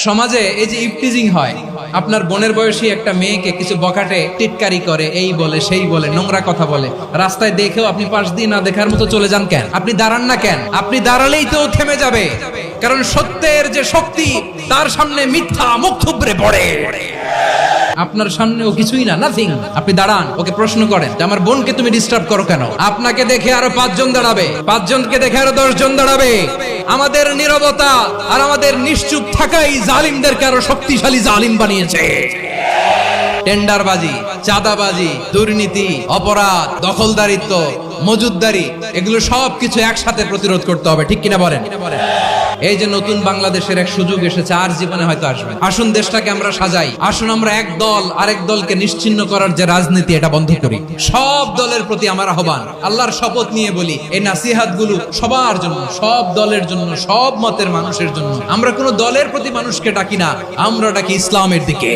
সমাজে এই যে ইফটিজিং হয়, আপনার বোনের বয়সী একটা মেয়েকে কিছু বখাটে টিটকারি করে, এই বলে সেই বলে, নোংরা কথা বলে, রাস্তায় দেখেও আপনি পাশ দিয়ে না দেখার মতো চলে যান কেন? আপনি দাঁড়ান না কেন? আপনি দাঁড়ালেই তো থেমে যাবে, কারণ সত্যের যে শক্তি তার সামনে মিথ্যা মুখ থুবড়ে পড়ে। আপনার সামনে ও কিছুই না, নাথিং। আপনি দাঁড়ান, ওকে প্রশ্ন করেন যে আমার বোনকে তুমি ডিস্টার্ব করো কেন? আপনাকে দেখে আরো 5 জন দাঁড়াবে, 5 জনকে দেখে আরো 10 জন দাঁড়াবে। আমাদের নীরবতা আর আমাদের নিশ্চুপ থাকাই জালিমদেরকে আরো শক্তিশালী জালিম বানিয়েছে। টেন্ডারবাজি, চাঁদাবাজি, দুর্নীতি, অপরাধ, দখলদারিত্ব, মজুদদারি, এগুলো সবকিছু একসাথে প্রতিরোধ করতে হবে, ঠিক কিনা বলেন? এই যে নতুন বাংলাদেশের এক সুযোগ এসেছে, আর জীবনে হয়তো আসবে। আসুন দেশটাকে আমরা সাজাই, আসুন আমরা এক দল আরেক দলকে নিশ্চিহ্ন করার যে রাজনীতি, এটা বন্ধ করি। সব দলের প্রতি আমার আহ্বান, আল্লাহর শপথ নিয়ে বলি, এই নাসিহাত গুলো সবার জন্য, সব দলের জন্য, সব মতের মানুষের জন্য। আমরা কোনো দলের প্রতি মানুষকে ডাকি না, আমরা ডাকি ইসলামের দিকে।